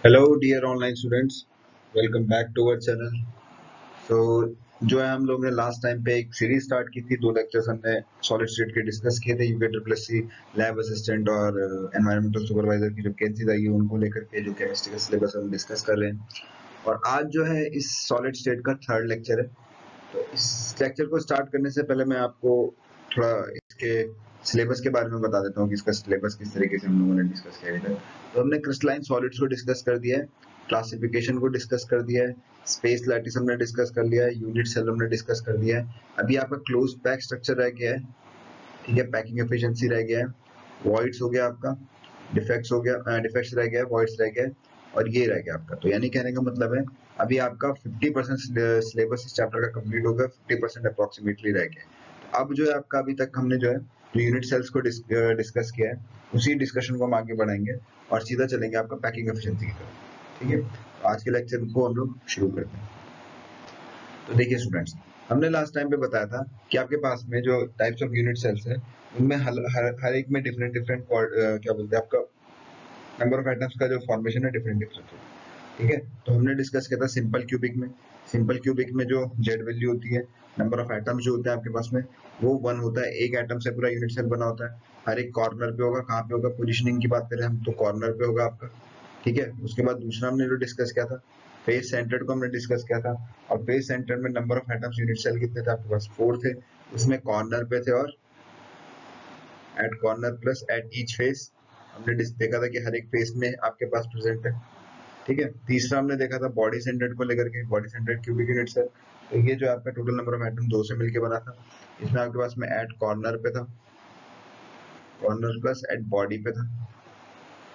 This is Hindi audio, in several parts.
Hello dear online students, welcome back to our channel. So जो है हम लोग ने लास्ट टाइम पे एक सीरीज स्टार्ट की थी। 2 लेक्चर्स हमने सॉलिड स्टेट के डिस्कस किए थे। UK triple C lab assistant और एनवायरमेंटल सुपरवाइजर की जो वैकेंसीज आई है उनको लेकर के जो केमिस्ट्री का सिलेबस हम डिस्कस कर रहे हैं। और आज जो है इस सॉलिड स्टेट का थर्ड लेक्चर है। तो इस लेक्चर को स्टार्ट करने से पहले मैं आपको थोड़ा इसके सिलेबस के बारे में बता देता हूँ कि इसका सिलेबस किस तरीके से हम लोगों ने डिस्कस किया है। तो हमने क्रिस्टलाइन सॉलिड्स को डिस्कस कर दिया है, क्लासिफिकेशन को डिस्कस कर दिया है, स्पेस लैटिस हमने डिस्कस कर लिया है, यूनिट सेल हमने डिस्कस कर दिया है। अभी आपका क्लोज पैक स्ट्रक्चर रह गया है, ठीक है। पैकिंग एफिशिएंसी रह गया है, वॉइड्स हो गया आपका, डिफेक्ट्स हो गया, डिफेक्ट्स रह गया है, वॉइड्स रह गया है, और ये रह गया आपका। तो यानी कहने का मतलब है अभी आपका 50% सिलेबस इस चैप्टर का कंप्लीट होगा, 50% अप्रोक्सीमेटली रह गया है। अब जो है आपका अभी तक हमने जो है जो यूनिट सेल्स को डिस्कस किया है उसी डिस्कशन को हम आगे बढ़ाएंगे और सीधा चलेंगे आपका पैकिंग एफिशिएंसी की तरफ, ठीक है। तो आज के लेक्चर को हम लोग शुरू करते हैं। तो देखिए स्टूडेंट्स, हमने लास्ट टाइम पे बताया था कि आपके पास में जो टाइप्स ऑफ यूनिट सेल्स है उनमें हर एक में डिफरेंट डिफरेंट क्या बोलते हैं आपका नंबर ऑफ एटम्स का जो फॉर्मेशन है डिफरेंट डिफरेंट है, ठीक है। तो हमने डिस्कस किया था सिंपल क्यूबिक में जो जेड वैल्यू होती है, नंबर ऑफ एटम्स जो होते हैं आपके पास में वो 1 होता है। एक एटम से पूरा यूनिट सेल बना होता है। हर एक कॉर्नर पे होगा। कहाँ पे होगा? पोजिशनिंग की बात करें हम तो कॉर्नर पे होगा आपका, ठीक है। उसके बाद दूसरा हमने जो डिस्कस किया था फेस सेंटर्ड को हमने डिस्कस किया था। और फेस सेंटर्ड में number of atoms unit cell कितने थे आपके पास? 4 थे। उसमें कॉर्नर पे थे और eight corner plus eight each face हमने देखा था कि हर एक फेस में आपके पास प्रेजेंट है, ठीक है। तीसरा हमने देखा था बॉडी सेंटर्ड को लेकर के, body centred cubic unit cell. तो ये जो आपका टोटल नंबर ऑफ एटम 2 से मिलकर बना था। इसमें आपके पास में एट कॉर्नर पे था, कॉर्नर प्लस एट बॉडी पे था।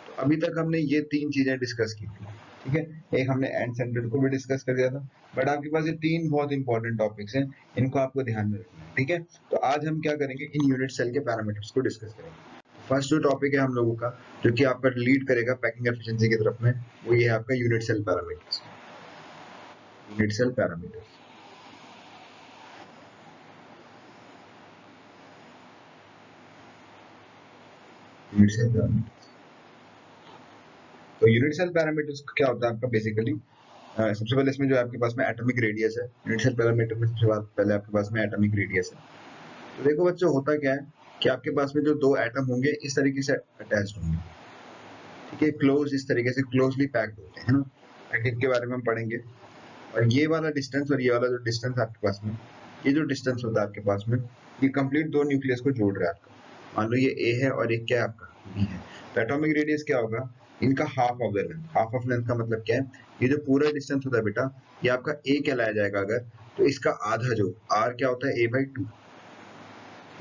तो अभी तक हमने ये 3 चीजें डिस्कस की थी, ठीक है। एक हमने एंड सेंटर्ड को भी डिस्कस कर दिया था। बट आपके पास ये 3 बहुत इंपॉर्टेंट टॉपिक्स हैं, इनको आपको ध्यान में रखना है, ठीक है। तो आज हम क्या करेंगे, इन यूनिट सेल के पैरामीटर्स को डिस्कस करेंगे। फर्स्ट जो टॉपिक है हम लोगों का जो कि आपका लीड करेगा पैकिंग एफिशिएंसी की तरफ में, वो ये है आपका unit cell parameters. Unit cell parameters, unit cell parameters. तो यूनिट सेल पैरामीटर्स क्या होता है आपका बेसिकली? सबसे पहले इसमें जो आपके पास में एटॉमिक रेडियस है। यूनिट सेल पैरामीटर में सबसे पहले आपके पास में एटॉमिक रेडियस है। तो देखो बच्चों, होता क्या है कि आपके पास में जो 2 एटम होंगे इस तरीके से अटैच्ड होंगे, ठीक है। क्लोज, इस तरीके से क्लोजली पैक्ड होते हैं ना। पैकेट के बारे में हम पढ़ेंगे। और ये वाला डिस्टेंस और ये वाला जो डिस्टेंस आपके पास में, ये जो डिस्टेंस होता है आपके पास में, ये कंप्लीट 2 न्यूक्लियस को जोड़ रहा है आपका। मान लो ये ए है और एक क्या है आपका बी है। तो एटॉमिक रेडियस क्या होगा? इनका half of the length. Half of length का मतलब क्या है? ये जो पूरा डिस्टेंस होता है बेटा, ये आपका ए कहलाया जाएगा अगर, तो इसका आधा जो आर क्या होता है? A/2।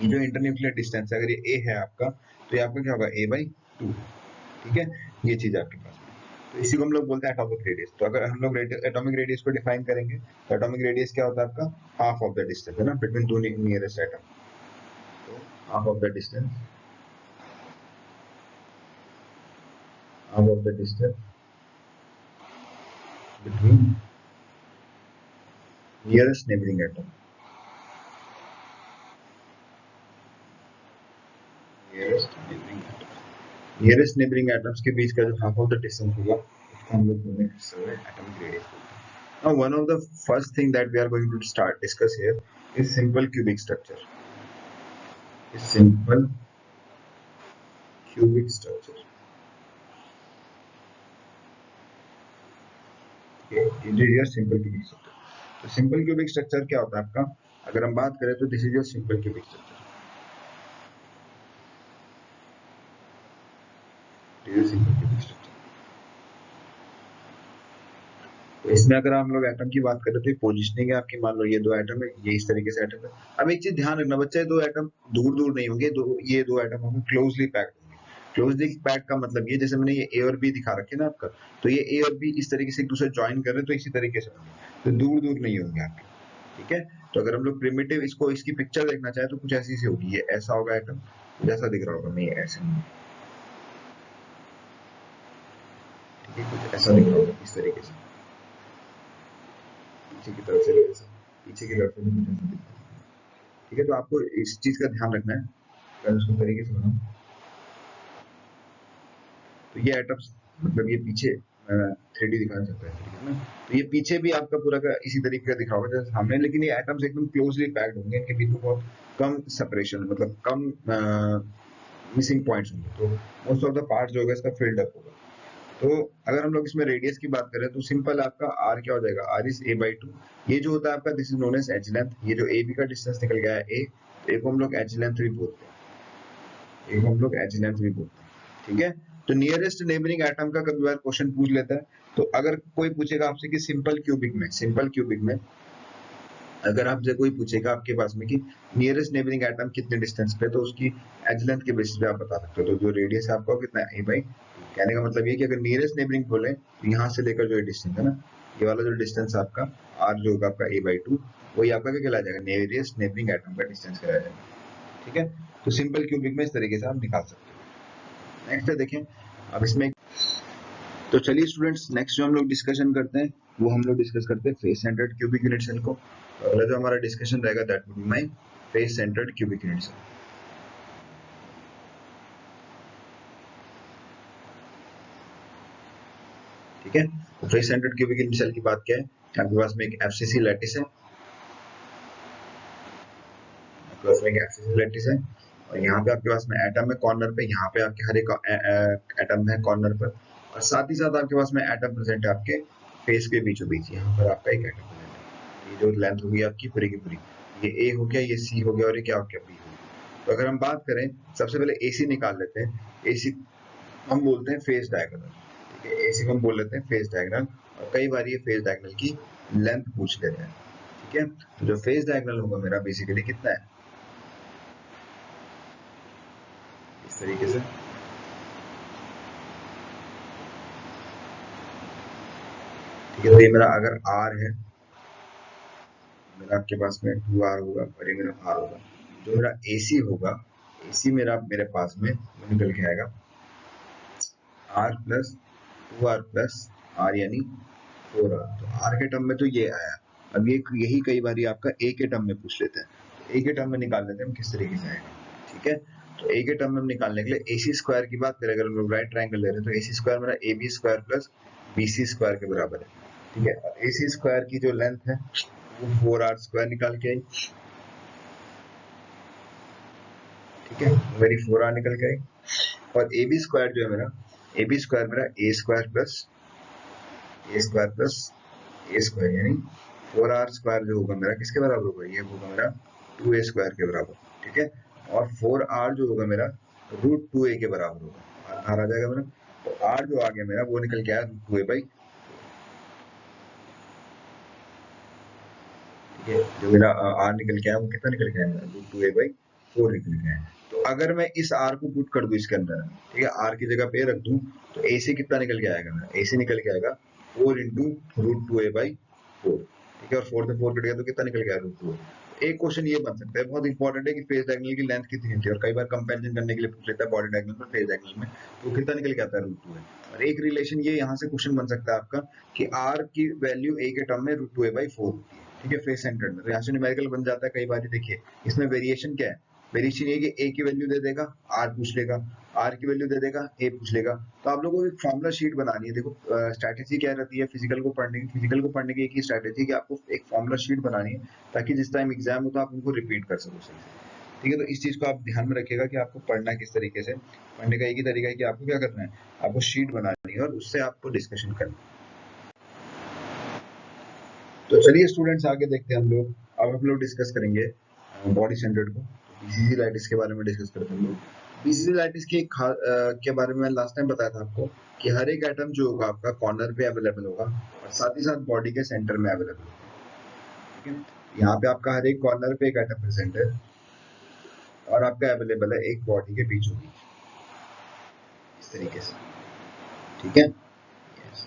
ये जो इंटरन्यूक्लियर डिस्टेंस है अगर ये ए है आपका, तो ये आपका क्या होगा? A/2, ठीक है। ये चीज आपके पास में, तो इसी को हम लोग बोलते हैं एटॉमिक रेडियस। तो अगर हम लोग एटॉमिक रेडियस को डिफाइन करेंगे तो एटॉमिक रेडियस क्या होता है आपका? हाफ ऑफ द डिस्टेंस है ना, बिटवीन 2 नियरेस्ट एटम। तो half of the distance, half of the distance between nearest neighbouring atom, nearest neighbouring atom. Nearest neighbouring atoms के बीच का जो हाफ ऑफ द डिस्टेंस होगा उसको हम लोग बोलेंगे atomic radius. Now, one of the first thing that we are going to start discuss here is simple cubic structure. Is simple cubic structure. Okay, it is your simple cubic structure. तो simple cubic structure क्या होता है आपका? अगर हम बात करें तो this is your simple cubic structure. This is simple cubic structure. तो इसमें अगर हम लोग एटम की बात करें तो पोजिशनिंग है आपकी। मान लो ये 2 एटम है, ये इस तरीके से एटम है। अब एक चीज ध्यान रखना बच्चे, 2 एटम दूर दूर नहीं होंगे, ये 2 एटम होंगे क्लोजली पैक्ड होंगे। क्लोजली पैक्ड का मतलब ये, जैसे मैंने ये ए और बी दिखा रखे ना आपका, तो ये ए और बी इस तरीके से एक दूसरे ज्वाइन कर रहे हैं, तो इसी तरीके से होंगे, तो दूर दूर नहीं होंगे आपके, ठीक है। तो अगर हम लोग प्रिमिटिव इसको इसकी पिक्चर देखना चाहे तो कुछ ऐसी सी होगी, ये ऐसा होगा एटम, जैसा दिख रहा होगा, नहीं ऐसे नहीं, ठीक है, कुछ ऐसा दिख रहा होगा इस तरीके से, पीछे की तरफ से ऐसा, पीछे की तरफ से भी कुछ ऐसा दिख रहा होगा, ठीक है। तो आपको इस चीज का ध्यान रखना है अगर उसको तरीके से बनाओ। तो ये एटम्स मतलब ये पीछे 3D दिखाना चाहता है, ठीक है ना। तो ये पीछे भी आपका पूरा का इसी तरीके का दिखा होगा जैसे सामने, लेकिन ये एटम्स एकदम क्लोजली पैक्ड होंगे, इनके बीच में बहुत कम सेपरेशन, मतलब कम मिसिंग पॉइंट्स होंगे, तो मोस्ट ऑफ द पार्ट जो होगा इसका फिल्ड अप होगा। तो अगर हम लोग इसमें रेडियस की बात करें तो सिंपल आपका r क्या हो जाएगा, r इज a/2। ये जो होता है आपका this is known as edge length. ये जो ab का डिस्टेंस निकल गया है a, तो एक हम लोग एज लेंथ भी बोलते हैं, एक हम लोग एज लेंथ भी बोलते हैं, ठीक है। तो नियरेस्ट नेबरिंग एटम का कभी बार क्वेश्चन पूछ लेता है। तो अगर कोई पूछेगा आपसे कि सिंपल क्यूबिक में अगर आपसे कोई पूछेगा आपके पास में कि नियरेस्ट नेबरिंग एटम कितने डिस्टेंस पे, तो उसकी एज लेंथ के बेसिस पे आप बता सकते हो। तो जो रेडियस है आपका कितना है a/, कहने का मतलब ये कि अगर नियरेस्ट नेबरिंग बोले तो यहाँ से लेकर जो डिस्टेंस है ना, ये वाला जो डिस्टेंस आपका r जो होगा आपका a/2, वही आपका क्या कहला जाएगा, नियरेस्ट नेबरिंग एटम का डिस्टेंस कहलाया जाएगा, ठीक है। तो सिंपल क्यूबिक में इस तरीके से आप निकाल सकते हो। नेक्स्ट है देखें अब इसमें, तो चलिए स्टूडेंट्स नेक्स्ट जो हम लोग डिस्कशन करते हैं वो हम लोग डिस्कस करते हैं face centred cubic unit cell को। तो अगला जो हमारा डिस्कशन रहेगा that would be my face centred cubic unit cell, ठीक है। तो face centred cubic unit cell की बात क्या है, आपके पास में एक एफसीसी लैटिस है, आपके पास में एक एफसीसी लैटिस है, और यहाँ पे आपके पास में एटम है कॉर्नर पे, यहाँ पे आपके हर एक एटम है कॉर्नर पर, और साथ ही साथ आपके पास में एटम प्रेजेंट है आपके फेस के बीचों बीच, यहाँ पर आपका एक एटम प्रेजेंट है। ये जो लेंथ होगी आपकी पूरी की पूरी, ये ए हो गया, ये सी हो गया, और ये क्या हो गया, बी हो गया। तो अगर हम बात करें सबसे पहले एसी निकाल लेते हैं। एसी हम बोलते हैं फेस डायगोनल, ठीक है, एसी हम बोल लेते हैं फेस डायगोनल, और कई बार ये फेस डायगोनल की लेंथ पूछ लेते हैं, ठीक है। तो जो फेस डायगोनल होगा मेरा बेसिकली कितना है, इस तरीके से, ठीक है। तो ये मेरा अगर r है, मेरा आपके पास में 2r होगा, और ये मेरा r होगा। जो मेरा AC होगा, AC मेरा मेरे पास में निकल के आएगा r plus 2r plus r यानी 4r। तो r के टर्म में तो ये आया। अब ये यही कई बार आपका a के टर्म में पूछ लेते हैं, तो a के टर्म में निकाल लेते हैं हम किस तरीके से आएगा, ठीक है। तो a के टर्म में हम निकालने के लिए AC स्क्वायर की बात करें, अगर हम लोग राइट ट्रायंगल ले रहे हैं तो AC स्क्वायर मेरा AB square plus BC square के बराबर है, ठीक है। और AC स्क्वायर की जो लेंथ है वो 4r स्क्वायर निकाल के आई, ठीक है, मेरी 4r निकल के आई। और AB स्क्वायर जो है मेरा, AB स्क्वायर मेरा A square plus A square यानी 4r स्क्वायर जो होगा मेरा किसके बराबर होगा, ये होगा मेरा 2a स्क्वायर के बराबर, ठीक है। और 4r जो होगा मेरा रूट 2a के बराबर होगा, बाहर आ जाएगा मेरा। तो r जो आ गया मेरा वो निकल के आया रूट 2a बाई, ठीक है। जो मेरा r निकल के आया वो कितना निकल के आया मेरा रूट 2a बाई 4 निकल के आया। तो अगर मैं इस r को पुट कर दूं इसके अंदर, ठीक है, r की जगह पे रख दूं, तो AC कितना निकल के आएगा मेरा, AC निकल के आएगा 4 इंटू रूट 2a बाई 4, ठीक है। और 4 से 4 कट गया तो कितना निकल गया रूट 2। एक क्वेश्चन ये बन सकता है, बहुत इंपॉर्टेंट है, कि फेस डायगोनल की लेंथ कितनी होती है, और कई बार कंपैरिजन करने के लिए पूछ लेता है बॉडी डायगोनल में फेस डायगोनल में, तो कितना निकल के आता है रूट 2 है। और एक रिलेशन ये यहाँ से क्वेश्चन बन सकता है आपका कि r की वैल्यू a के टर्म में रूट 2a बाई 4 होती है, ठीक है, फेस सेंटर्ड में। तो यहाँ से न्यूमेरिकल बन जाता है कई बार। देखिए इसमें वेरिएशन क्या है, वेरिएशन ये कि a की वैल्यू दे देगा, r पूछ लेगा, r की वैल्यू दे देगा, a पूछ लेगा। तो आप लोगों को एक फॉर्मुला शीट बनानी है। देखो स्ट्रैटेजी क्या रहती है फिजिकल को पढ़ने की एक ही स्ट्रैटेजी कि आपको एक फॉर्मुला शीट बनानी है, ताकि जिस टाइम एग्जाम हो तो आप उनको रिपीट कर सको सही से, ठीक है। तो इस चीज को आप ध्यान में रखिएगा कि आपको पढ़ना किस तरीके से, पढ़ने का एक ही तरीका है कि आपको क्या करना है, आपको शीट बनानी है और उससे आपको डिस्कशन करना है। तो चलिए स्टूडेंट्स आगे देखते हैं हम लोग। अब हम लोग डिस्कस करेंगे बॉडी सेंटर्ड को, बीसीजी लाइटिस के बारे में डिस्कस करते हैं हम लोग। बीसीजी लाइटिस के बारे में लास्ट टाइम बताया था आपको कि हर एक एटम जो होगा आपका कॉर्नर पे अवेलेबल होगा, और साथ ही साथ बॉडी के सेंटर में अवेलेबल होगा, ठीक है। यहाँ पे आपका हर एक कॉर्नर पे एक एटम प्रेजेंट है, और आपका अवेलेबल है एक बॉडी के बीचों बीच, इस तरीके से, ठीक है। Yes.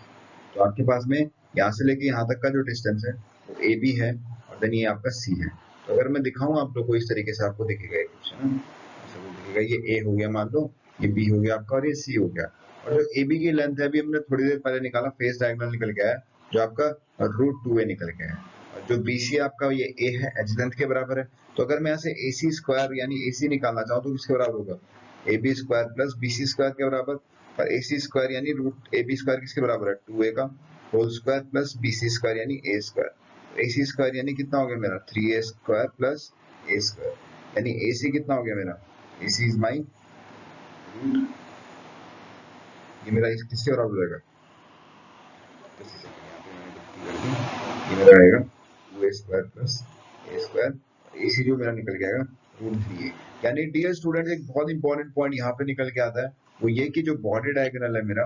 तो आपके पास में यहाँ से लेके यहाँ तक का जो डिस्टेंस है वो ए बी है, और देन ये आपका सी है। तो अगर मैं दिखाऊं आप लोग को, इस तरीके से आपको दिखेगा एक कुछ, है ना, ऐसा कुछ दिखेगा। ये ए हो गया मान लो, ये बी हो गया आपका, और ये सी हो गया। और जो ए बी की लेंथ है अभी हमने थोड़ी देर पहले निकाला, फेस डायगोनल निकल गया है जो आपका रूट 2a निकल गया है। और जो बी सी आपका ये ए है, एच लेंथ के बराबर है। तो अगर मैं यहाँ से ए सी स्क्वायर यानी ए सी निकालना चाहूँ तो किसके बराबर होगा, A B square plus B C square के बराबर। और AC स्क्वायर यानी रूट AB स्क्वायर किसके बराबर है 2A का whole square plus BC square यानी A स्क्वायर। AC स्क्वायर यानी कितना हो गया मेरा 3A square plus A square यानी AC कितना हो गया मेरा AC इज माई रूट, ये मेरा किसके बराबर हो जाएगा, ये मेरा आएगा 2A square plus A square, AC जो मेरा निकल गया रूट 3A। यानी डियर स्टूडेंट एक बहुत इंपॉर्टेंट पॉइंट यहाँ पे निकल के आता है, वो ये कि जो बॉडी डायगोनल है मेरा,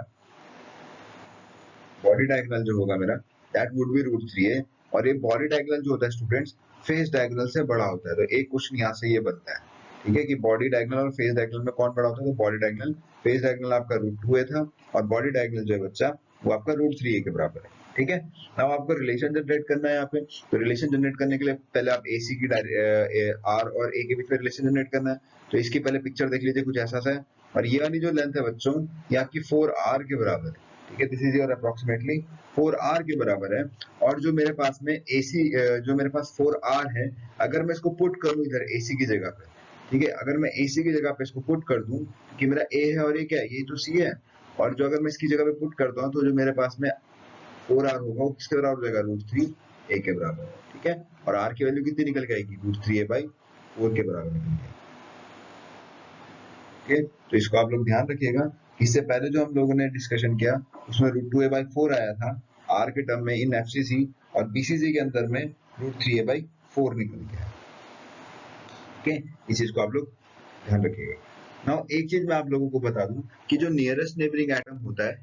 बॉडी डायगोनल जो होगा मेरा that would B root 3A। और ये बॉडी डायगोनल जो होता है स्टूडेंट्स फेस डायगोनल से बड़ा होता है। तो एक क्वेश्चन यहाँ से ये बनता है, ठीक है, कि बॉडी डायगोनल और फेस डायगोनल में कौन बड़ा होता है। तो बॉडी डायगोनल, फेस डायगोनल आपका रूट 2A था और बॉडी डायगोनल जो है बच्चा वो आपका रूट 3A के बराबर है। ठीक है, अब आपको रिलेशन जनरेट करना है यहाँ पे। तो रिलेशन जनरेट करने के लिए पहले आप AC की R और A के बीच में रिलेशन जनरेट करना है। तो इसकी पहले पिक्चर देख लीजिए, कुछ ऐसा है। और ये वाली जो लेंथ है बच्चों ये आपकी 4R के बराबर है। ठीक है, this is your approximately 4R के बराबर है। और जो मेरे पास में AC जो मेरे पास 4R है, अगर मैं इसको पुट करूं इधर AC की जगह पे, ठीक है, अगर मैं AC की जगह पे इसको पुट कर दूं कि मेरा A है और ये क्या है, ये तो C है। और जो अगर मैं इसकी जगह पे पुट करता हूँ तो जो मेरे पास में 4R होगा वो किसके बराबर हो जाएगा रूट 3A के बराबर है। ठीक है, और R की वैल्यू कितनी निकल के आएगी रूट 3A/4 के बराबर निकल के। ठीक है, तो इसको आप लोग ध्यान रखिएगा। इससे पहले जो हम लोगों ने डिस्कशन किया उसमें रूट 2A/4 आया था R के टर्म में इन FCC, और BCC के अंदर में रूट 3A/4 निकल गया। ठीक है, इस चीज को आप लोग ध्यान रखिएगा। नाउ एक चीज मैं आप लोगों को बता दूं कि जो नियरेस्ट नेबरिंग एटम होता है,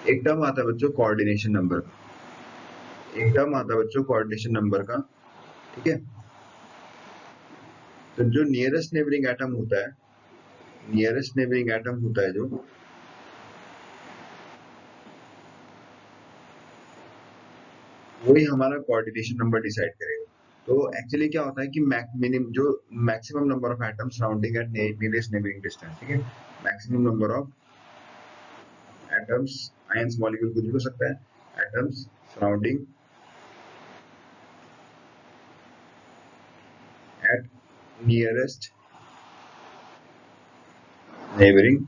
एक टर्म आता है बच्चों कोऑर्डिनेशन नंबर का, एक टर्म आता है बच्चों कोऑर्डिनेशन नंबर का। ठीक है, तो जो नियरेस्ट नेबरिंग एटम होता है, नियरेस्ट नेबरिंग एटम होता है जो, वही हमारा कोऑर्डिनेशन नंबर डिसाइड करेगा। तो एक्चुअली क्या होता है कि जो maximum number of atom surrounding at nearest neighbouring distance, ठीक है, maximum number of atoms, ions molecule कुछ भी हो सकता है, atoms surrounding at nearest neighbouring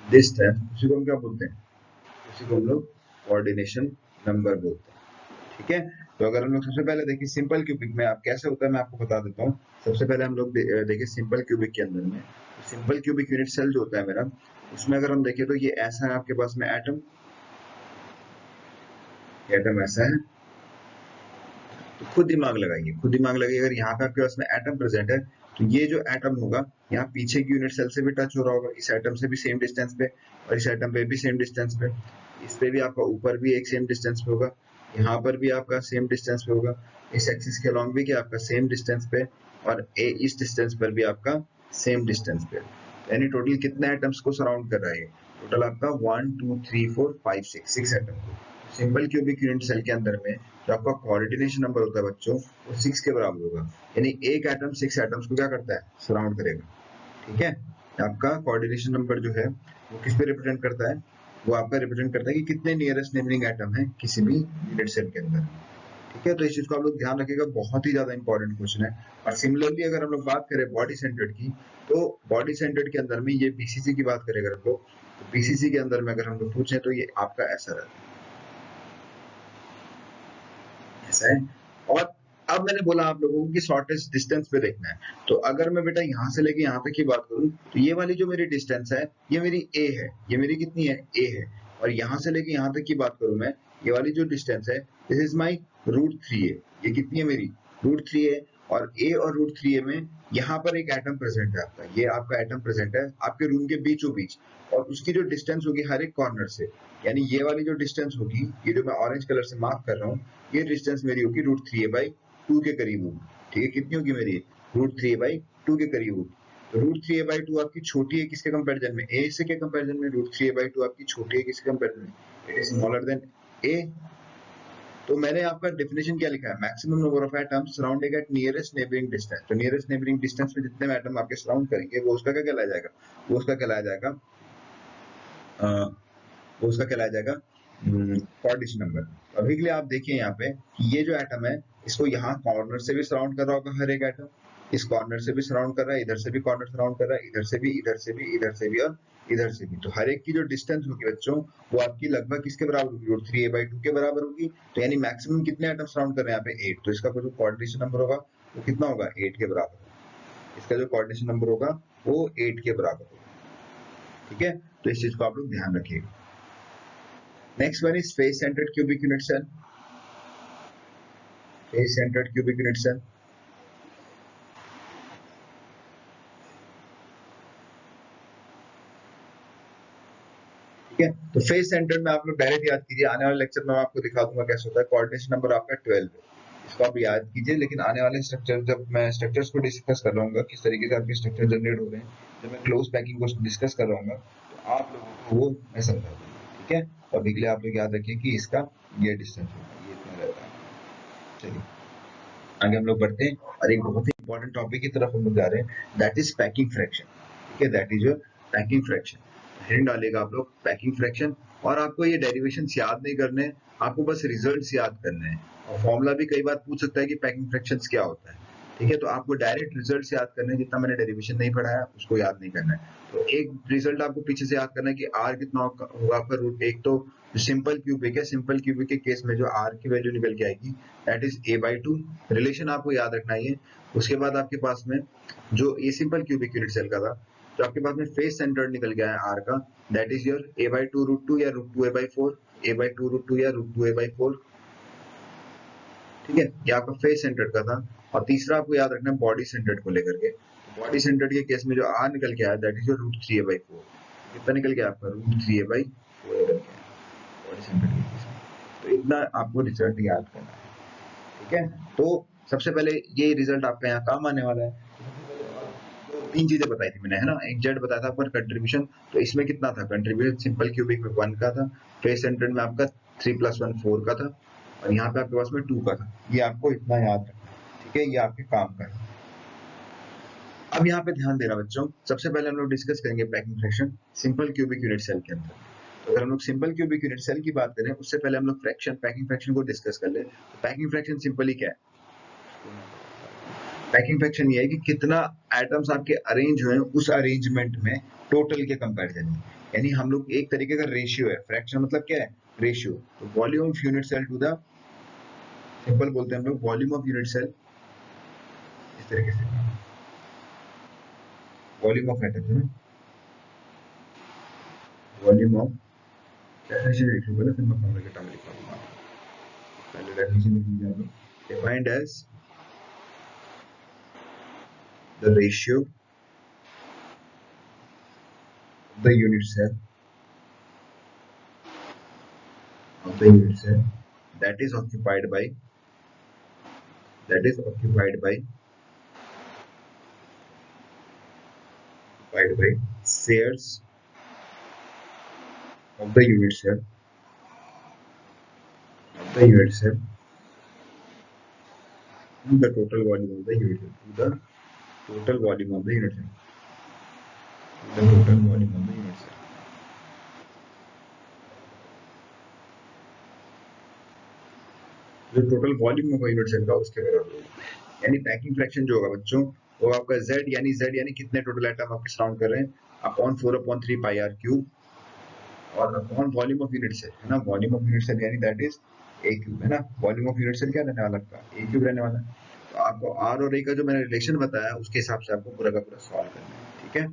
distance, उसी को हम क्या बोलते हैं, उसी को हम लोग कोऑर्डिनेशन नंबर बोलते हैं। ठीक है, तो अगर हम लोग सबसे पहले देखिए सिंपल क्यूबिक में आप कैसे होता है मैं आपको बता देता हूँ। सबसे पहले हम लोग देखिए सिंपल क्यूबिक के अंदर में, सिंपल क्यूबिक यूनिट सेल जो होता है मेरा, उसमें अगर हम देखें तो ये ऐसा है आपके पास में एटम, एटम ऐसा है। तो खुद दिमाग लगाइए, खुद दिमाग लगाइए, अगर यहाँ पे आपके पास में एटम प्रेजेंट है तो ये जो एटम होगा यहाँ पीछे की यूनिट सेल से भी टच हो रहा होगा, इस एटम से भी सेम डिस्टेंस पे, और इस एटम पे भी सेम डिस्टेंस पे, इस पे भी आपका ऊपर भी एक सेम डिस्टेंस पे होगा, यहाँ पर भी आपका सेम डिस्टेंस पे होगा, इस एक्सिस के अलॉन्ग भी क्या आपका सेम डिस्टेंस पे, और इस डिस्टेंस पर भी आपका सेम डिस्टेंस पे। यानी टोटल कितने एटम्स को सराउंड कर रहा है, टोटल आपका 1 2 3 4 5 6 एटम को। सिंपल क्यूबिक यूनिट सेल के अंदर में जो आपका कोऑर्डिनेशन नंबर होता है बच्चों वो 6 के बराबर होगा। यानी एक एटम 6 एटम्स को क्या करता है, सराउंड करेगा। ठीक है, आपका कोऑर्डिनेशन नंबर जो है वो किस पे रिप्रेजेंट करता है, वो आपका रिप्रेजेंट करता है कि कितने नियरेस्ट नेबरिंग एटम है किसी भी यूनिट सेल के अंदर। ठीक है, तो इस चीज को आप लोग ध्यान रखिएगा, बहुत ही ज्यादा इंपॉर्टेंट क्वेश्चन है। और सिमिलरली अगर हम लोग बात करें बॉडी सेंटर्ड की, तो बॉडी सेंटर्ड के अंदर में ये BCC की बात करें अगर हम लोग, तो BCC के अंदर में अगर हम लोग पूछे तो ये आपका ऐसा रहता है, ऐसा है। और अब मैंने बोला आप लोगों को कि शॉर्टेस्ट डिस्टेंस पे देखना है। तो अगर मैं बेटा यहाँ से लेके यहाँ तक की बात करूँ तो ये वाली जो मेरी डिस्टेंस है ये मेरी A है, ये मेरी कितनी है A है। और यहाँ से लेके यहाँ तक की बात करूँ मैं, ये वाली जो डिस्टेंस है this is my root 3A, ये कितनी है मेरी रूट 3A। और A और रूट 3A में यहाँ पर एक एटम प्रेजेंट है आपका, ये आपका एटम प्रेजेंट है आपके रूम के बीचों बीच, और उसकी जो डिस्टेंस होगी हर एक कॉर्नर से, यानी ये वाली जो डिस्टेंस होगी, ये जो मैं ऑरेंज कलर से मार्क कर रहा हूँ, ये डिस्टेंस मेरी होगी रूट 3A/2 के करीब होगी। ठीक है, कितनी होगी मेरी रूट 3A/2 के करीब होगी। तो रूट 3A/2 आपकी छोटी है किसके कंपैरिजन में, A से के कंपैरिजन में रूट 3A/2 आपकी छोटी है किसके कंपैरिजन में, it is smaller than A। तो मैंने आपका डेफिनेशन क्या लिखा है, maximum number of atoms surrounding at nearest neighbouring distance. तो नियरेस्ट नेबरिंग डिस्टेंस में जितने एटम आपके सराउंड करेंगे वो उसका क्या कहलाया जाएगा, वो उसका कहलाया जाएगा वो उसका कहलाया जाएगा कोऑर्डिनेशन नंबर। अभी के लिए आप देखिए यहाँ पे कि ये जो एटम है इसको यहाँ कॉर्नर से भी सराउंड कर रहा होगा हर एक एटम, इस कॉर्नर से भी सराउंड कर रहा है, इधर से भी कॉर्नर सराउंड कर रहा है, इधर से भी, इधर से भी, इधर से भी और इधर से भी। तो हर एक की जो डिस्टेंस होगी बच्चों वो आपकी लगभग किसके बराबर होगी, रूट 3a/2 के बराबर होगी। तो यानी मैक्सिमम कितने एटम सराउंड कर रहे हैं यहाँ पे 8। तो इसका जो कोऑर्डिनेशन नंबर होगा वो कितना होगा, 8 के बराबर। इसका जो कोऑर्डिनेशन नंबर होगा वो 8 के बराबर होगा। ठीक है, तो इस चीज को आप लोग ध्यान रखिएगा। Next one is face centred cubic unit cell. Face centred cubic unit cell, ठीक है। तो फेस सेंटर्ड में आप लोग डायरेक्ट याद कीजिए, आने वाले लेक्चर में मैं आपको दिखा दूंगा कैसे होता है। कोऑर्डिनेशन नंबर आपका 12 है, इसको आप याद कीजिए। लेकिन आने वाले स्ट्रक्चर, जब मैं स्ट्रक्चर्स को डिस्कस कर रहा हूँ किस तरीके से आपके स्ट्रक्चर जनरेट हो रहे हैं, जब मैं क्लोज पैकिंग को डिस्कस कर रहा हूँ तो आप लोगों को वो मैं समझा दूंगा। ठीक है, तो अभी के लिए आप लोग याद रखिए कि इसका ये डिस्टेंस होगा, ये इतना रहता है। चलिए आगे हम लोग बढ़ते हैं और एक बहुत ही इंपॉर्टेंट टॉपिक की तरफ हम लोग जा रहे हैं, दैट इज पैकिंग फ्रैक्शन। ठीक है, that is your packing fraction. Heading डालेगा आप लोग पैकिंग फ्रैक्शन, और आपको ये डेरिवेशंस याद नहीं करने, आपको बस रिजल्ट्स याद करने हैं। और फॉर्मूला भी कई बार पूछ सकता है कि पैकिंग फ्रैक्शंस क्या होता है। ठीक है, तो आपको डायरेक्ट रिजल्ट्स याद करने हैं, जितना मैंने डेरिवेशन नहीं पढ़ाया उसको याद नहीं करना है। तो एक रिजल्ट आपको पीछे से याद करना है कि आर कितना होगा आपका रूट। एक तो सिंपल क्यूबिक है, सिंपल क्यूबिक के केस में जो आर की वैल्यू निकल के आएगी दैट इज a/2। रिलेशन आपको याद रखना है ये। उसके बाद आपके पास में जो ये सिंपल क्यूबिक यूनिट सेल का था, जो आपके पास में फेस सेंटर्ड निकल गया है आर का, दैट इज योर a/2 √2 या √2a/4, a/2 √2 या √2a/4। ठीक है, ये आपका फेस सेंटर्ड का था। और तीसरा आपको याद रखना है बॉडी सेंटर्ड को लेकर के। बॉडी सेंटर्ड के केस में जो आर निकल के आया दैट इज योर √3a/4। कितना निकल गया आपका, √3a/4 निकल गया बॉडी सेंटर्ड के केस में। तो इतना आपको रिजल्ट याद करना है। ठीक है, तो सबसे पहले ये रिजल्ट आपका यहाँ काम आने वाला है। तीन चीजें बताई थी मैंने, है ना। एक जेड बताया था आपका कंट्रीब्यूशन, तो इसमें कितना था कंट्रीब्यूशन, सिंपल क्यूबिक में 1 का था, फेस सेंटर्ड में आपका 3 + 1 4 का था, और यहाँ पे आपके पास में 2 का था। ये आपको इतना याद रखना है। ठीक है, ये आपके काम का है। अब यहाँ पे ध्यान देना बच्चों, सबसे पहले हम लोग डिस्कस करेंगे packing fraction simple cubic unit cell के अंदर। तो अगर हम लोग सिंपल क्यूबिक यूनिट सेल की बात करें उससे पहले हम लोग फ्रैक्शन, पैकिंग फ्रैक्शन को डिस्कस कर ले। तो पैकिंग फ्रैक्शन सिंपली क्या है, पैकिंग फ्रैक्शन ये है कि कितना एटम्स आपके अरेंज हुए हैं उस अरेंजमेंट में टोटल के कंपैरिजन में। यानी हम लोग एक तरीके का रेशियो है, फ्रैक्शन मतलब क्या है, रेशियो। तो volume of unit cell to the, simple बोलते हैं हम लोग वॉल्यूम ऑफ यूनिट सेल, इस तरीके से वॉल्यूम ऑफ एटम है ना, वॉल्यूम ऑफ, डेफिनेशन लिख लूंगा ना, फिर मैं फॉर्मूला के टर्म लिख पाऊंगा। पहले डेफिनेशन लिख लीजिए आप, defined as the ratio of the unit cell, of the unit cell that is occupied by, that is occupied by shares of the unit cell, of the unit cell to the total volume of the unit cell, to the total volume of the unit cell, to the total volume of the unit cell। जो टोटल वॉल्यूम होगा यूनिट सेल का उसके बराबर होगा। यानी पैकिंग फ्रैक्शन जो होगा बच्चों वो आपका z यानी कितने टोटल एटम आपके सराउंड कर रहे हैं, अपॉन 4/3 पाई आर क्यूब, और upon volume of unit cell, है ना। वॉल्यूम ऑफ यूनिट सेल यानी दैट इज ए क्यूब, है ना। वॉल्यूम ऑफ यूनिट सेल क्या रहने वाला आपका, ए क्यूब रहने वाला है। तो आपको आर और ए का जो मैंने रिलेशन बताया उसके हिसाब से आपको पूरा का पूरा सॉल्व करना है। ठीक है,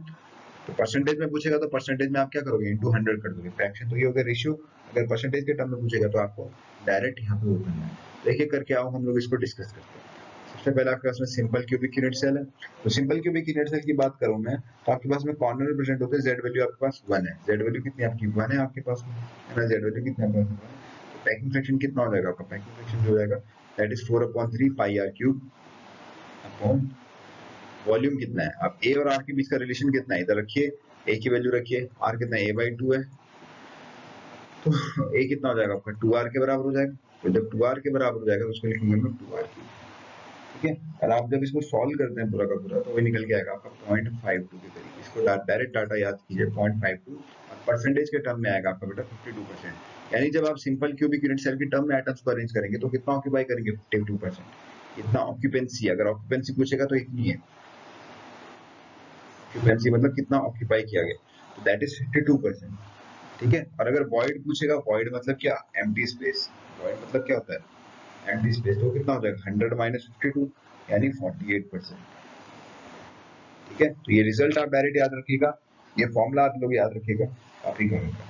तो परसेंटेज में पूछेगा तो परसेंटेज में आप क्या करोगे, इनटू 100 कर दोगे। फ्रैक्शन तो ये हो गया रेशियो। अगर परसेंटेज के टर्म में पूछेगा तो आपको डायरेक्ट यहाँ पे वो करना है। देखिए करके आओ, हम लोग इसको डिस्कस करते हैं। सबसे पहले आपके पास में सिंपल क्यूबिक यूनिट सेल है। तो सिंपल क्यूबिक यूनिट सेल की बात करूं मैं, तो आपके पास में कॉर्नर में प्रेजेंट होते हैं, जेड वैल्यू आपके पास 1 है। जेड वैल्यू कितनी आपकी 1 है आपके पास में, है ना। जेड वैल्यू कितनी आपके पास में, तो पैकिंग फ्रैक्शन कितना हो जाएगा आपका, पैकिंग फ्रैक्शन जो हो जाएगा that is 4/3 pi r cube upon volume कितना है। अब ए और आर के बीच का रिलेशन कितना है, इधर रखिए, ए की वैल्यू रखिए, आर कितना है, a/2 है। तो ए कितना हो जाएगा आपका 2r के बराबर हो जाएगा। तो जब 2r के बराबर हो जाएगा तो उसको लिखेंगे हम 2r की। ठीक है, और आप जब इसको सॉल्व करते हैं पूरा का पूरा तो वही निकल के आएगा आपका 0.52 के करीब। इसको डायरेक्ट डाटा याद कीजिए 0.52, और परसेंटेज के टर्म में आएगा आपका बेटा 52%। यानी जब आप सिंपल क्यूबिक यूनिट सेल की टर्म में एटम्स को अरेंज करेंगे तो कितना ऑक्यूपाई करेंगे, 52%। इतना ऑक्यूपेंसी, अगर ऑक्यूपेंसी पूछेगा तो इतनी है, ऑक्यूपेंसी मतलब कितना ऑक्यूपाई किया गया, तो दैट इज 52%। ठीक है, और अगर वॉइड पूछेगा, वॉइड मतलब क्या, एम्प्टी स्पेस, वॉइड मतलब क्या होता है, एम्प्टी स्पेस, तो कितना हो जाएगा 100 माइनस 52 यानी 48%। ठीक है, तो ये रिजल्ट आप डायरेक्ट याद रखिएगा, ये फॉर्मूला आप लोग याद रखिएगा, काफी कम होगा,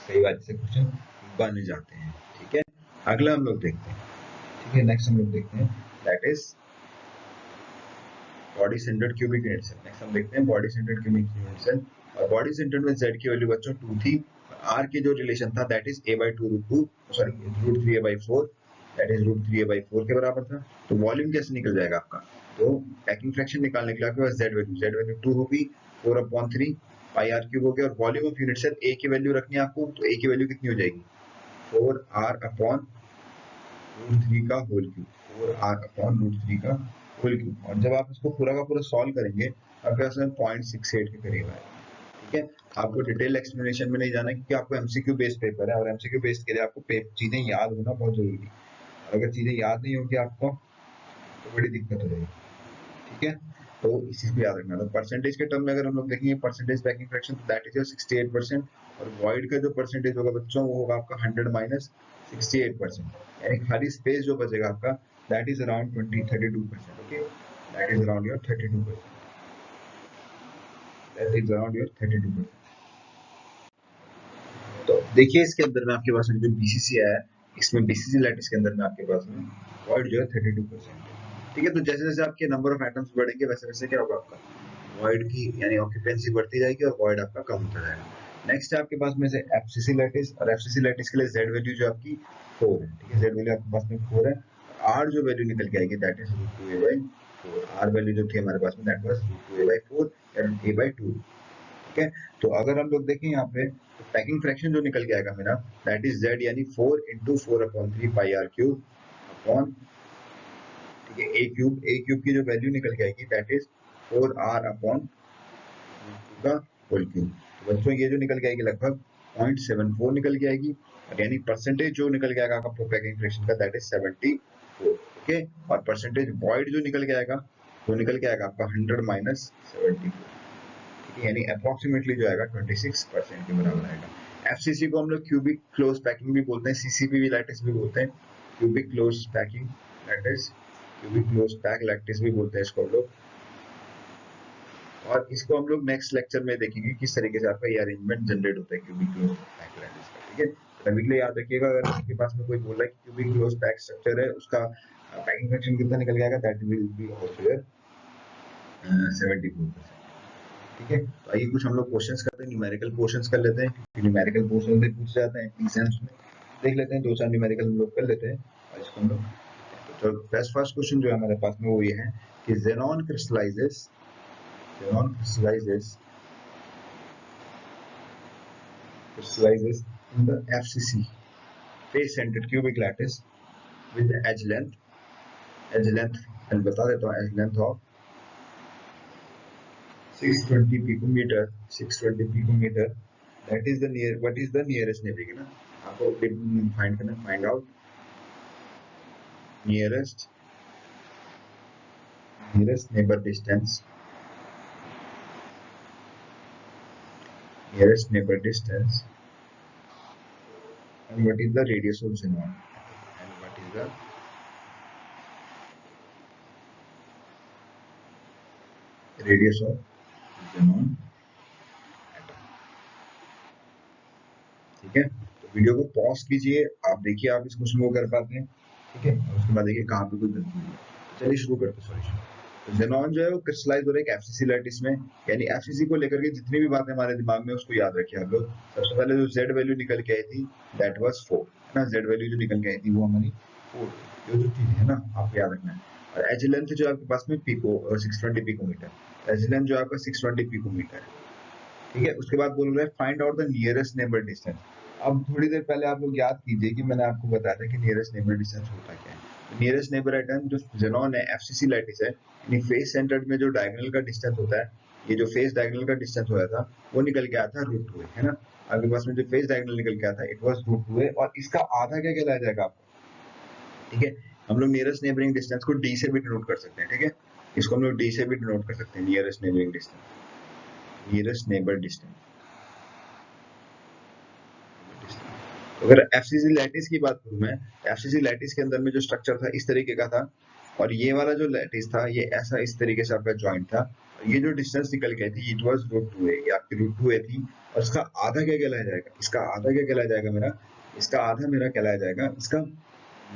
कई बार से क्वेश्चन बन जाते हैं। ठीक है, अगला हम लोग देखते हैं। ठीक है, नेक्स्ट हम लोग देखते हैं, that is body centred cubic unit. Next हम देखते हैं बॉडी सेंटर्ड क्यूबिक यूनिट। और बॉडी सेंटर्ड में z की वैल्यू बच्चों 2 थी, r के जो रिलेशन था that is a by 2 root 2 sorry root 3 a by 4, that is root 3 a by 4 के बराबर था। तो वॉल्यूम कैसे निकल जाएगा आपका, तो पैकिंग फ्रैक्शन निकालने के लिए आपके पास z वैल्यू 2 होगी 4/3 पाई r क्यूब हो गया, और volume of unit cell a की वैल्यू रखनी है आपको, तो a की वैल्यू कितनी हो जाएगी 4r/√3 का होल क्यूब, 4r/√3 का होल क्यूब। और जब आप इसको पूरा का पूरा सॉल्व करेंगे आपके पास में 0.68 के करीब आएगा। ठीक है, आपको डिटेल एक्सप्लेनेशन में नहीं जाना क्योंकि आपको एमसीक्यू बेस्ड पेपर है, और एमसीक्यू बेस्ड के लिए आपको चीजें याद होना बहुत जरूरी है, और अगर चीजें याद नहीं होगी आपको तो बड़ी दिक्कत हो जाएगी। ठीक है, तो इस चीज को याद रखना। तो परसेंटेज के टर्म में अगर हम लोग देखेंगे परसेंटेज पैकिंग फ्रैक्शन, तो दैट इज योर 68%, और वॉइड का जो परसेंटेज होगा बच्चों वो होगा आपका 100 माइनस 68%, यानी खाली स्पेस जो बचेगा आपका that is around 32%। Okay, that is around your 32%, that is around your 32%। तो देखिए इसके अंदर में आपके पास जो बीसीसी है, इसमें बीसीसी लैटिस के अंदर में आपके पास में वॉइड जो है 32% है। ठीक है, तो जैसे जैसे आपके नंबर ऑफ एटम्स बढ़ेंगे वैसे वैसे क्या होगा आपका वॉइड की यानी ऑक्यूपेंसी बढ़ती जाएगी और वॉइड आपका कम होता जाएगा। नेक्स्ट है आपके पास में से एफसीसी लैटिस, और एफसीसी लैटिस के लिए जेड वैल्यू जो आपकी 4 है। ठीक है, जेड वैल्यू आपके पास में 4 है, आर जो वैल्यू निकल के आएगी that is √2a/4, are value जो थी हमारे पास में that was √2a/4 and a/2। ठीक है, तो अगर हम लोग देखें यहाँ पे तो पैकिंग फ्रैक्शन जो निकल के आएगा मेरा दैट इज z यानी 4 × 4/3 पाई r क्यूब अपॉन, ठीक है, a क्यूब की जो वैल्यू निकल के आएगी दैट इज 4r/√2 का होल क्यूब। तो बच्चों ये जो निकल के आएगी लगभग 0.74 निकल के आएगी, और यानी परसेंटेज जो निकल के आएगा आपका पैकिंग फ्रैक्शन का दैट इज 74। ओके, और परसेंटेज वॉइड जो निकल के आएगा वो निकल के आएगा आपका 100 माइनस 74, यानी अप्रोक्सीमेटली जो आएगा 26% के बराबर आएगा। एफसीसी को हम लोग क्यूबिक क्लोज पैकिंग भी बोलते हैं, सीसीपी भी लैटिस भी बोलते हैं, cubic close packing lattice, cubic close pack lattice भी बोलते हैं इसको हम लोग। और इसको हम लोग नेक्स्ट लेक्चर में देखेंगे किस तरीके से आपका ये अरेंजमेंट जनरेट होता है क्यूबिक क्लोज पैक लैटिस का। ठीक है, अभी के लिए याद रखिएगा, अगर आपके पास में कोई बोल रहा है कि क्यूबिक क्लोज पैक स्ट्रक्चर है उसका पैकिंग फ्रैक्शन कितना निकल जाएगा दैट विल बी आल्सो 74%। ठीक है, तो आइए कुछ हम लोग क्वेश्चंस करते हैं, न्यूमेरिकल क्वेश्चंस कर लेते हैं, न्यूमेरिकल क्वेश्चन भी पूछ जाते हैं एग्जाम्स में, देख लेते हैं दो चार न्यूमेरिकल हम लोग कर लेते हैं और इसको हम लोग। तो फर्स्ट क्वेश्चन जो है हमारे पास में वो ये है कि xenon crystallizes in the FCC face centered cubic lattice with the edge length मैं बता देता हूँ edge length of 620 picometer, that is the what is the nearest neighbor है ना, आपको फाइंड करना, find out nearest neighbor distance and what is the radius of xenon, and what is the radius of xenon atom। ठीक है, तो वीडियो को पॉज कीजिए, आप देखिए आप इस क्वेश्चन को कर पाते हैं। ठीक है, और उसके बाद देखिए कहाँ पे कोई गलती हुई है। चलिए शुरू करते हैं सॉल्यूशन। तो xenon जो है वो क्रिस्टलाइज हो रहा है एक एफसीसी लैटिस में, यानी एफसीसी को लेकर के जितनी भी बातें हमारे दिमाग में उसको याद रखिए आप लोग। सबसे पहले जो z वैल्यू निकल के आई थी दैट वाज 4 है ना, z वैल्यू जो निकल के आई थी वो हमारी 4 थी, जो चीज है ना आपको याद रखना है। और एज लेंथ जो आपके पास में पिको 620 पिकोमीटर, एज लेंथ जो आपका 620 पिकोमीटर है। ठीक है, उसके बाद बोल रहे हैं find out the nearest neighbour distance. अब थोड़ी देर पहले आप लोग याद कीजिए कि मैंने आपको बताया था कि नियरेस्ट नेबर डिस्टेंस होता क्या है। नियरेस्ट नेबर आइटम जो xenon है एफसीसी लैटिस है, यानी फेस सेंटर्ड में जो डायगोनल का डिस्टेंस होता है, ये जो फेस डायगोनल का डिस्टेंस होया था वो निकल के आया था √2a है ना। आपके पास में जो फेस डायगोनल निकल के आया था इट वाज √2a, और इसका आधा क्या कहलाया जाएगा आपको, ठीक है, हम लोग नियरेस्ट नेबरिंग डिस्टेंस को डी से भी डिनोट कर सकते हैं, ठीक है, इसको हम लोग डी से भी डिनोट कर सकते हैं, nearest neighbouring distance, nearest neighbour distance. अगर एफसीसी लैटिस की बात करूं मैं, एफसीसी लैटिस के अंदर में जो स्ट्रक्चर था इस तरीके का था, और ये वाला जो लैटिस था ये ऐसा इस तरीके से आपका जॉइंट था, ये जो डिस्टेंस निकल गई थी इट वाज √2a, ये आपकी √2a थी, और इसका आधा क्या कहलाया जाएगा, इसका आधा क्या कहलाया जाएगा मेरा, इसका आधा मेरा कहलाया जाएगा इसका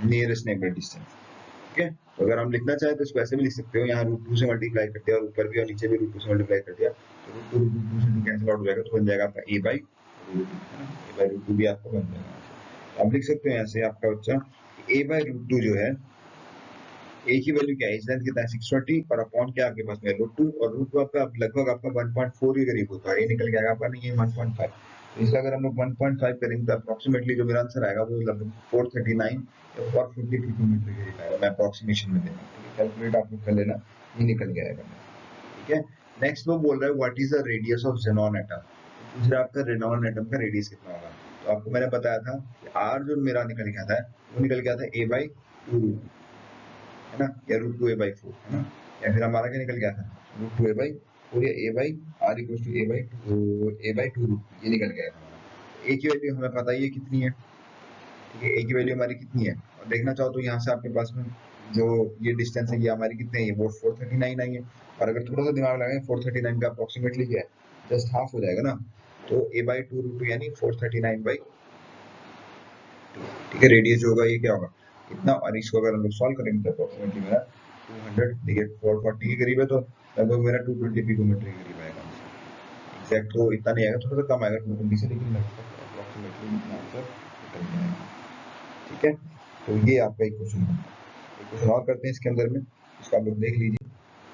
नियरेस्ट नेबर डिस्टेंस, ठीक है। तो अगर हम लिखना चाहें तो इसको ऐसे भी लिख सकते हो, यहाँ √2 से मल्टीप्लाई कर दिया और ऊपर भी और नीचे भी √2 से मल्टीप्लाई कर दिया, तो √2 से कैंसिल आउट हो जाएगा, तो बन जाएगा आपका a बाई √2, है ना, a बाई √2 भी आपका बन जाएगा। आप लिख सकते हैं ऐसे आपका बच्चा a बाई √2 जो है, a की वैल्यू क्या है, इस लेंथ कितना है 620 और अपॉन क्या आपके पास में √2, और √2 आपका लगभग आपका 1.4 के करीब होता है, ये निकल गया आपका नहीं, ये 1.5, तो इसका अगर हम लोग 1.5 करेंगे तो अप्रोक्सीमेटली जो मेरा आंसर आएगा वो लगभग 439 या 450 किलोमीटर के करीब आएगा, मैं अप्रोक्सीमेशन में देना, ठीक है, कैलकुलेट आप लोग कर लेना, ये निकल गया आएगा, ठीक है। नेक्स्ट वो बोल रहा है what is the radius of xenon atom, दूसरा आपका रेनॉन एटम का रेडियस कितना होगा, तो आपको मैंने बताया था कि r जो मेरा निकल गया था वो निकल गया था a बाई 2, है ना, या √2a बाई 4, है ना, या फिर हमारा क्या निकल गया था √2a बाई 4 या a by r equals to a by 2 ये निकल गया था हमारा। a की वैल्यू हमें पता ही है कितनी है, ठीक है, a की वैल्यू हमारी कितनी है, और देखना चाहो तो यहाँ से आपके पास में जो ये डिस्टेंस है ये हमारी कितनी है, वो 439 आई है, और अगर थोड़ा सा दिमाग लगाएं 439 का अप्रोक्सीमेटली क्या है, जस्ट हाफ हो जाएगा ना, तो a बाई 2 √2 यानी 439 बाई 2, ठीक है, रेडियस जो होगा ये क्या होगा इतना, और इसको अगर हम लोग सॉल्व करेंगे तो अप्रोक्सीमेटली मेरा 200 देखिए 440 के करीब है, तो लगभग मेरा 220 पिकोमीटर के करीब आएगा, एग्जैक्ट तो इतना नहीं आएगा, थोड़ा सा कम आएगा 220 से, लेकिन लगभग अप्रोक्सीमेटली इतना आंसर निकल जाएगा, ठीक है। तो ये आपका एक क्वेश्चन है, एक क्वेश्चन और करते हैं इसके अंदर में, इसको आप लोग देख लीजिए,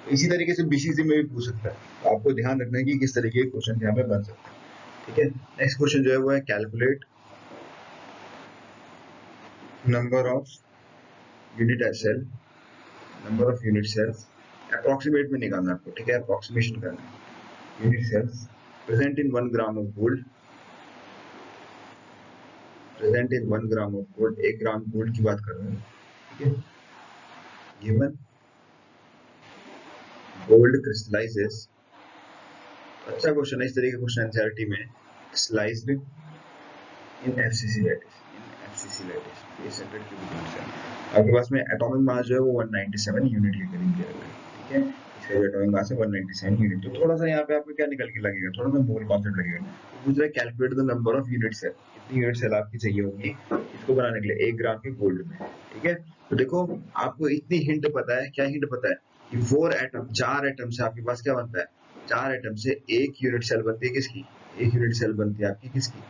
तो इसी तरीके से बीसीसी में भी पूछ सकता है, तो आपको ध्यान रखना है कि किस तरीके के क्वेश्चन यहाँ पे बन सकते हैं, ठीक है। नेक्स्ट क्वेश्चन जो है वो है calculate number of unit cell, number of unit cells, approximate में निकालना आपको, ठीक है, अप्रोक्सीमेशन करना है, unit cells present in 1 gram of gold, present in 1 gram of gold, 1 gram gold की बात कर रहे हैं, ठीक है, गिवन गोल्ड क्रिस्टलाइजेस, अच्छा क्वेश्चन है, इस तरीके के क्वेश्चन एनसीईआरटी में sliced in FCC lattice, in FCC lattice, ये 100 क्यूबिक मीटर है, आपके पास में एटॉमिक मास जो है वो 197 यूनिट के करीब दिया हुआ है, ठीक है, इसका जो एटॉमिक मास है 197 यूनिट, तो थोड़ा सा यहाँ पे आपको क्या निकल के लगेगा, थोड़ा सा मोल कॉन्सेप्ट लगेगा, तो पूछ रहा है calculate the number of unit cell, कितनी यूनिट सेल आपकी चाहिए होगी इसको बनाने के लिए 1 ग्राम के गोल्ड में, ठीक है। तो देखो आपको इतनी हिंट पता है, क्या हिंट पता है कि 4 एटम, 4 एटम से आपके पास क्या बनता है, 4 एटम से 1 यूनिट सेल बनती है, किसकी, 1 यूनिट सेल बनती है आपकी किसकी,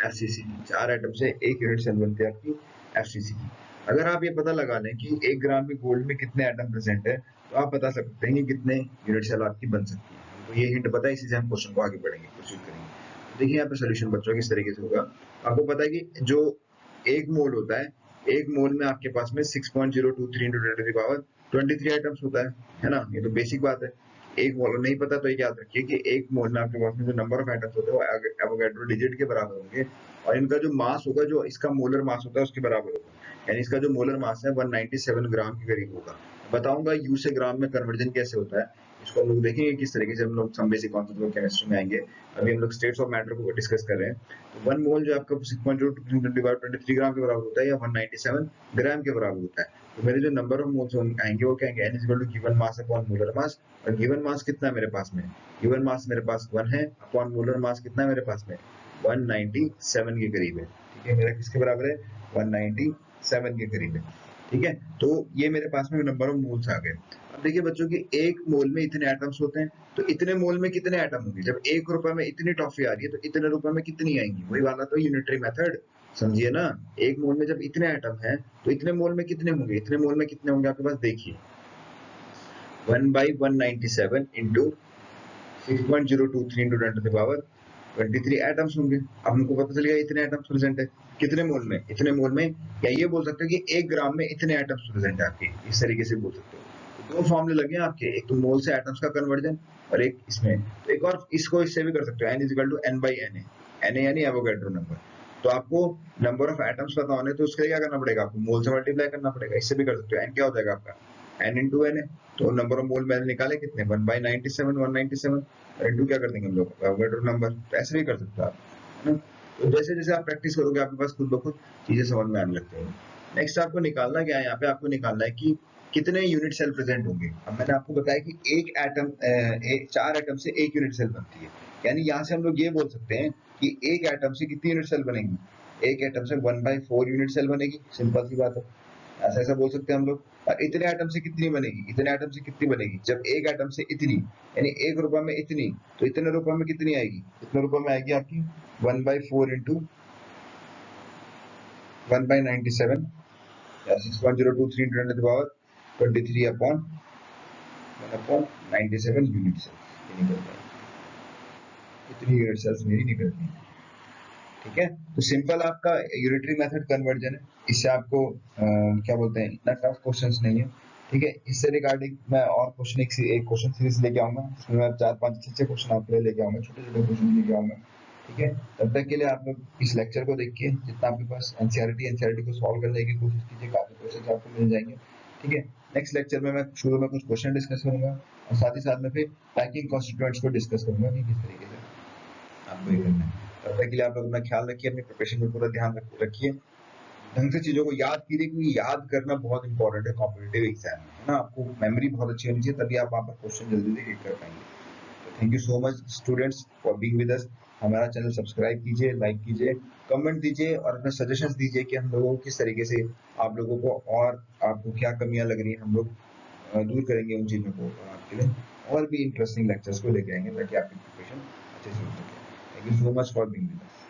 एफसीसी की, 4 एटम से 1 यूनिट सेल बनती है आपकी एफसीसी की। अगर आप ये पता लगा लें कि 1 ग्राम के गोल्ड में कितने एटम प्रेजेंट है, तो आप बता सकते हैं कि कितने यूनिट सेल आपकी बन सकती है, हमको ये हिंट पता है, इसी से हम क्वेश्चन को आगे बढ़ेंगे, कोशिश करेंगे। तो देखिए यहाँ पे सोल्यूशन बच्चों किस तरीके से होगा, आपको पता है कि जो एक मोल होता है, एक मोल में आपके पास में 6.023 × 10⁻23 आइटम्स होता है ना, ये तो बेसिक बात है। एक मोल नहीं पता तो ये याद रखिए कि एक मोल में आपके पास में जो नंबर ऑफ एटम्स होते हैं वो एवोगैड्रो डिजिट के बराबर होंगे, और इनका जो मास होगा, जो इसका मोलर मास होता है उसके बराबर होगा, यानी इसका जो मोलर मास है 197 ग्राम के करीब होगा। बताऊंगा यू से ग्राम में कन्वर्जन कैसे होता है, इसको हम लोग देखेंगे किस तरीके से हम लोग some basic concept of chemistry में आएंगे, अभी हम लोग स्टेट्स ऑफ मैटर को डिस्कस कर रहे हैं। तो 1 मोल जो आपका 6.023 ग्राम के बराबर होता है या 197 ग्राम के बराबर होता है, तो मेरे जो नंबर ऑफ मोल्स आएंगे वो क्या आएंगे, n equal to given mass upon molar mass, और गिवन मास कितना है मेरे पास में, गिवन मास मेरे पास 1 है, अपॉन मोलर मास कितना है मेरे पास में 197 के करीब है, ठीक है, मेरा किसके बराबर है 197 के करीब है, ठीक है। तो ये मेरे पास में नंबर ऑफ मोल्स आ गए। अब देखिए बच्चों की एक मोल में इतने एटम्स होते हैं, तो इतने मोल में कितने एटम होंगे, जब 1 रुपए में इतनी टॉफी आ रही है तो इतने रुपए में कितनी आएंगी, वही वाला तो यूनिटरी मेथड, समझिए ना, एक मोल में जब इतने एटम है तो इतने मोल में कितने होंगे, इतने मोल में कितने होंगे आपके पास, देखिए 1/197 इंटू 6.023 × 10⁻23 एटम्स होंगे। अब हमको पता चल गया इतने एटम्स प्रेजेंट है, कितने मोल में, इतने मोल में, या ये बोल सकते हो कि 1 ग्राम में इतने एटम्स प्रेजेंट है आपके, इस तरीके से बोल सकते हो। तो 2 फॉर्मूले लगे आपके, एक तो मोल से एटम्स का कन्वर्जन और एक इसमें, तो एक और इसको इससे भी कर सकते हो, n = n/na, na यानी एवोगैड्रो नंबर। तो आपको नंबर ऑफ एटम्स पता होने तो उसके लिए क्या करना पड़ेगा, आपको मोल से मल्टीप्लाई करना पड़ेगा। इससे भी कर सकते हो, n क्या हो जाएगा आपका, n इंटू n है, तो नंबर ऑफ मोल मैंने निकाले कितने, 1/97, 197, इंटू क्या कर देंगे हम लोग, एवोगाड्रो नंबर। तो ऐसे भी कर सकते हो आप, है ना। तो जैसे जैसे आप प्रैक्टिस करोगे आपके पास खुद ब खुद चीजें समझ में आने लगती हैं। नेक्स्ट आपको निकालना क्या है, यहाँ पे आपको निकालना है कि कितने यूनिट सेल प्रेजेंट होंगे। अब मैंने आपको बताया कि एक एटम, एक 4 एटम से 1 यूनिट सेल बनती है, यानी यहाँ से हम लोग ये बोल सकते हैं कि एक एटम से कितनी यूनिट सेल बनेगी, एक एटम से 1/4 यूनिट सेल बनेगी, सिंपल सी बात है, ऐसा ऐसा बोल सकते हैं हम लोग। और इतने एटम से कितनी बनेगी, इतने एटम से कितनी बनेगी, जब एक एटम से इतनी, यानी 1 रुपए में इतनी, तो इतने रुपए में कितनी आएगी, इतने रुपए में आएगी आपकी 1/4 इंटू 1/97, या 6.023 × 10⁻23 अपॉन 1/97 यूनिट सेल्स, ये निकल जाएगी, इतनी यूनिट सेल्स मेरी निकलती है। ठीक है, तो सिंपल आपका यूनिटरी मेथड कन्वर्जन है, इससे आपको क्या बोलते हैं, इतना टफ क्वेश्चंस नहीं है। ठीक है, इससे रिगार्डिंग मैं और क्वेश्चन एक क्वेश्चन सीरीज लेके आऊंगा, इसमें मैं 4-5 अच्छे क्वेश्चन आपके लिए लेके आऊंगा, छोटे छोटे क्वेश्चन लेके आऊंगा। ठीक है, तब तक के लिए आप लोग इस लेक्चर को देखिए, जितना आपके पास एनसीईआरटी को सॉल्व करने की कोशिश कीजिए, काफी क्वेश्चन आपको मिल जाएंगे। ठीक है, नेक्स्ट लेक्चर में मैं शुरू में कुछ क्वेश्चन डिस्कस करूंगा, और साथ ही साथ में फिर पैकिंग कॉन्स्टिट्यूएंट्स को डिस्कस करूंगा कि किस तरीके से आपको ये करना है। तब तक के लिए आप लोग अपना ख्याल रखिए, अपनी प्रिपरेशन में पूरा ध्यान रखिए, ढंग से चीजों को याद कीजिए, क्योंकि याद करना बहुत इंपॉर्टेंट है कॉम्पिटिटिव एग्जाम में, है ना। आपको मेमोरी बहुत अच्छी होनी चाहिए, तभी आप वहाँ पर क्वेश्चन जल्दी से हिट कर पाएंगे। तो thank you so much students for being with us. हमारा चैनल सब्सक्राइब कीजिए, लाइक कीजिए, कमेंट दीजिए, और अपने सजेशंस दीजिए कि हम लोगों को किस तरीके से आप लोगों को, और आपको क्या कमियां लग रही हैं, हम लोग दूर करेंगे उन चीजों को, और आपके लिए और भी इंटरेस्टिंग लेक्चर्स को लेके आएंगे, ताकि आपकी प्रिपरेशन अच्छे से हो सके। Thank you so much for being with us.